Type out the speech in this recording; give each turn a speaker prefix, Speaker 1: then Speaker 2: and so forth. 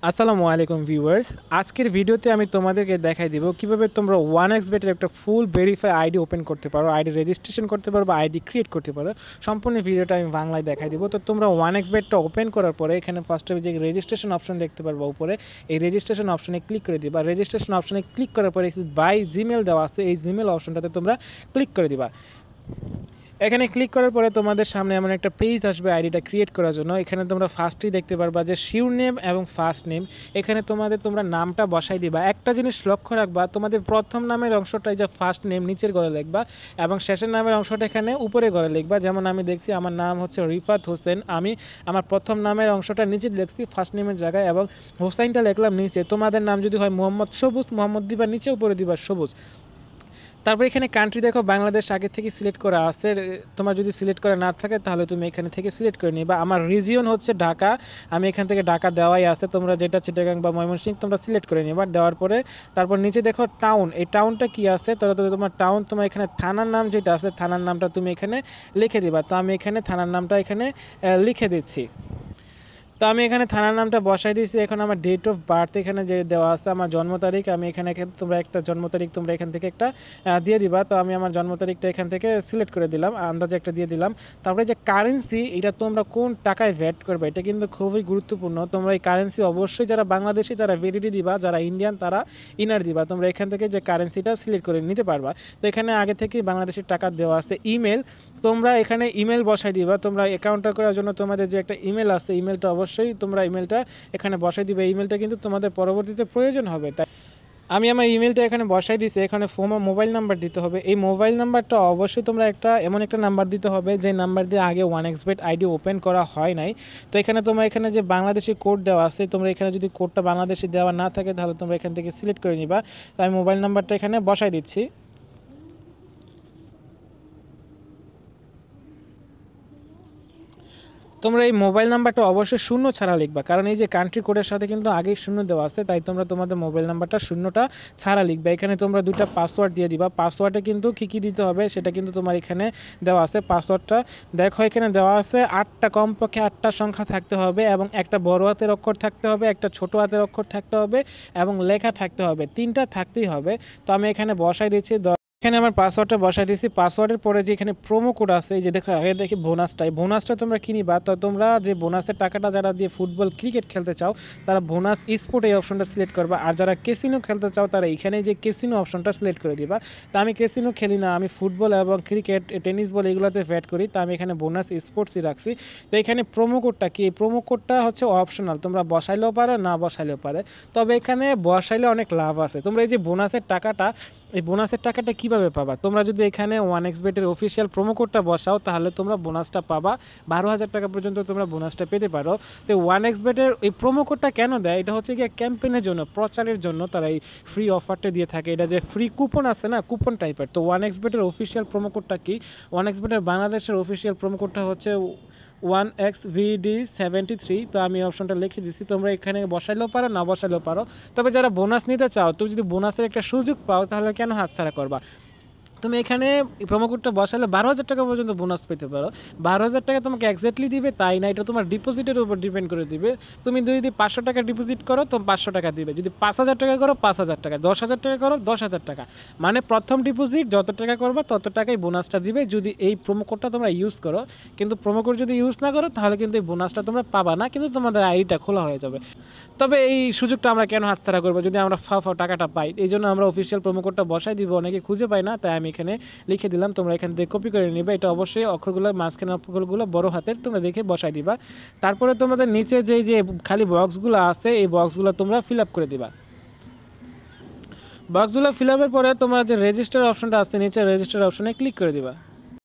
Speaker 1: আসসালামু আলাইকুম ভিউয়ার্স। আজকের ভিডিওতে আমি তোমাদেরকে দেখাই দিব কিভাবে তোমরা 1xBet-এর একটা ফুল ভেরিফাই আইডি ওপেন করতে পারো, আইডি রেজিস্ট্রেশন করতে পারো বা আইডি ক্রিয়েট করতে পারো। সম্পূর্ণ ভিডিওটা আমি বাংলায় দেখাই দিব। তো তোমরা 1xBet-টা ওপেন করার পরে এখানে ফার্স্টে যে রেজিস্ট্রেশন অপশন দেখতে পারবো উপরে, এই রেজিস্ট্রেশন অপশনে ক্লিক করে দিবা। রেজিস্ট্রেশন অপশনে ক্লিক করার পরে বাই জিমেল দেওয়া আছে, এই জিমেল অপশনটাতে তোমরা ক্লিক করে দিবা। এখানে ক্লিক করার পরে তোমাদের সামনে এমন একটা পেজ আসবে আইডিটা ক্রিয়েট করার জন্য। এখানে তোমরা ফার্স্টেই দেখতে পারবা যে শিওর নেম এবং ফার্স্ট নেম। এখানে তোমরা নামটা বসাই দিবা। একটা জিনিস লক্ষ্য রাখবা, তোমাদের প্রথম নামের অংশটাই যে ফার্স্ট নেম নিচের ঘরে লিখবা এবং শেষের নামের অংশটা এখানে উপরে ঘরে লিখবা। যেমন আমি দেখছি আমার নাম হচ্ছে রিফাত হোসেন, আমি আমার প্রথম নামের অংশটা নিচে লিখছি ফার্স্ট নেমের জায়গায় এবং হোসেনটা লিখলাম নিচে। তোমাদের নাম যদি হয় মোহাম্মদ সবুজ, মোহাম্মদ দিবা নিচে, উপরে দিবা সবুজ। তারপর এখানে কান্ট্রি দেখো বাংলাদেশ আগে থেকে সিলেক্ট করা আছে। তোমার যদি সিলেক্ট করা না থাকে তাহলে তুমি এখানে থেকে সিলেক্ট করে নিবা। আমার রিজিয়ন হচ্ছে ঢাকা, আমি এখান থেকে ঢাকা দেওয়াই আছে। তোমরা যেটা চিটাগাং বা ময়মনসিংহ তোমরা সিলেক্ট করে নিবা। দেওয়ার পরে তারপর নিচে দেখো টাউন, এই টাউনটা কি আছে তোমার টাউন, তোমার এখানে থানার নাম যেটা আছে থানার নামটা তুমি এখানে লিখে দিবা। তো আমি এখানে থানার নামটা এখানে লিখে দিচ্ছি। তো আমি এখানে থানার নামটা বসাই দিয়েছি। এখন আমার ডেট অফ বার্থ এখানে যে দেওয়া আছে আমার জন্ম তারিখ, আমি এখানে তোমরা একটা জন্ম তারিখ তোমরা এখান থেকে একটা দিয়ে দিবা। তো আমি আমার জন্ম তারিখটা এখান থেকে সিলেক্ট করে দিলাম, আন্দাজে একটা দিয়ে দিলাম। তারপরে যে কারেন্সি, এটা তোমরা কোন টাকায় ভ্যাট করবে এটা কিন্তু খুবই গুরুত্বপূর্ণ। তোমরা এই কারেন্সি অবশ্যই যারা বাংলাদেশি তারা ভিডিডি দিবা, যারা ইন্ডিয়ান তারা ইনার দিবা। তোমরা এখান থেকে যে কারেন্সিটা সিলেক্ট করে নিতে পারবা। তো এখানে আগে থেকেই বাংলাদেশের টাকা দেওয়া আছে। ইমেল, তোমরা এখানে ইমেল বসাই দিবা। তোমরা অ্যাকাউন্টটা করার জন্য তোমাদের যে একটা ইমেল আছে ইমেলটা অবশ্যই তোমরা ইমেলটা এখানে বসাই দিবে। ইমেলটা কিন্তু তোমাদের পরবর্তীতে প্রয়োজন হবে। তাই আমি আমার ইমেলটা এখানে বসাই দিয়েছি। এখানে মোবাইল নাম্বার দিতে হবে। এই মোবাইল নাম্বারটা অবশ্যই তোমরা এমন একটা নাম্বার দিতে হবে যে নাম্বার দিয়ে আগে 1xBet আইডি ওপেন করা হয় নাই। তো এখানে তোমরা এখানে যে বাংলাদেশি কোড দেওয়া আছে, তোমরা এখানে যদি কোডটা বাংলাদেশি দেওয়া না থাকে তাহলে তোমরা এখান থেকে সিলেক্ট করে নিবা। তো আমি মোবাইল নাম্বারটা এখানে বসাই দিচ্ছি। তোমরা এই মোবাইল নাম্বারটা অবশ্যই শূন্য ছাড়া লিখবা, কারণ এই যে কান্ট্রি কোডের সাথে কিন্তু আগেই শূন্য দেওয়া আছে, তাই তোমরা তোমাদের মোবাইল নাম্বারটা শূন্যটা ছাড়া লিখবা। এখানে তোমরা দুইটা পাসওয়ার্ড দিয়ে দিবা। পাসওয়ার্ডে কিন্তু কী দিতে হবে সেটা কিন্তু তোমার এখানে দেওয়া আছে। পাসওয়ার্ডটা দেখো এখানে দেওয়া আছে 8টা, কমপক্ষে 8টা সংখ্যা থাকতে হবে এবং একটা বড় হাতের অক্ষর থাকতে হবে, একটা ছোট হাতের অক্ষর থাকতে হবে এবং লেখা থাকতে হবে। 3টা থাকতেই হবে। তো আমি এখানে বসাই দিচ্ছি। এখানে আমার পাসওয়ার্ডটা বসাই দিয়েছি। পাসওয়ার্ডের পরে যে এখানে প্রোমো কোড আছে, এই যে দেখো আগে দেখি বোনাসটা, এই বোনাসটা তোমরা কিনিবা। তো তোমরা যে বোনাসের টাকাটা যারা দিয়ে ফুটবল ক্রিকেট খেলতে চাও তারা বোনাস স্পোর্ট এই অপশনটা সিলেক্ট করবা। আর যারা ক্যাসিনো খেলতে চাও তারা এখানে যে ক্যাসিনো অপশনটা সিলেক্ট করে দিবা। তো আমি ক্যাসিনো খেলি না, আমি ফুটবল এবং ক্রিকেট, টেনিস বল এগুলোতে ব্যাট করি। তো আমি এখানে বোনাস স্পোর্টসই রাখছি। তো এখানে প্রোমো কোডটা কি, এই প্রোমো কোডটা হচ্ছে অপশনাল, তোমরা বসাইলেও পারো না বসাইলেও পারে। তবে এখানে বসাইলে অনেক লাভ আছে। তোমরা এই যে বোনাসের টাকাটা, এই বোনাসের টাকাটা কিভাবে পাবা, তোমরা যদি এখানে 1xBet-এর অফিসিয়াল প্রোমো কোডটা বসাও তাহলে তোমরা বোনাসটা পাবা। 12,000 টাকা পর্যন্ত তোমরা বোনাসটা পেতে পারো। তো 1xBet-এর এই প্রোমো কোডটা কেন দেয়, এটা হচ্ছে গিয়ে ক্যাম্পেইনের জন্য, প্রচারের জন্য তারা এই ফ্রি অফারটা দিয়ে থাকে। এটা যে ফ্রি কুপন আছে না, কুপন টাইপের। তো 1xBet-এর অফিসিয়াল প্রোমো কোডটা কি, 1xBet-এর বাংলাদেশের অফিসিয়াল প্রোমো কোডটা হচ্ছে 1xVD73। তো আমি অপশনটা লিখে দিচ্ছি, তোমরা এখানে বসাইলেও পারো না বসাইলেও পারো। তবে যারা বোনাস নিতে চাও, তুমি যদি বোনাসের একটা সুযোগ পাও তাহলে কেন হাতছাড়া করবা। তুমি এখানে প্রোমো কোডটা বসালে 12,000 টাকা পর্যন্ত বোনাস পেতে পারো। 12,000 টাকা তোমাকে এক্স্যাক্টলি দিবে তাই না, এটা তোমার ডিপোজিটের উপর ডিপেন্ড করে দিবে। তুমি যদি 500 টাকা ডিপোজিট করো তো 500 টাকা দিবে, যদি 5,000 টাকা করো 5,000 টাকা, 10,000 টাকা করো 10,000 টাকা। মানে প্রথম ডিপোজিট যত টাকা করবা তত টাকাই বোনাসটা দিবে যদি এই প্রোমো কোডটা তোমরা ইউজ করো। কিন্তু প্রোমো কোড যদি ইউজ না করো তাহলে কিন্তু এই বোনাসটা তোমরা পাবা না, কিন্তু তোমাদের আইডিটা খোলা হয়ে যাবে। তবে এই সুযোগটা আমরা কেন হাতছাড়া করবো যদি আমরা টাকাটা পাই, এই জন্য আমরা অফিসিয়াল প্রোমো কোডটা বসাই দিব। অনেকে খুঁজে পাই না, তাই আমি এখানে লিখে দিলাম। তোমরা এখান থেকে কপি করে নিবে। এটা অবশ্যই অক্ষরগুলো মাঝখানে অক্ষরগুলো বড় হাতের তোমরা দেখে বসাই দিবা। তারপরে তোমাদের নিচে যে খালি বক্সগুলো আছে এই বক্সগুলো তোমরা ফিল আপ করে দিবা। বক্সগুলো ফিল আপের পরে তোমরা যে রেজিস্টার অপশনটা আছে নিচে, রেজিস্টার অপশনে ক্লিক করে দিবা।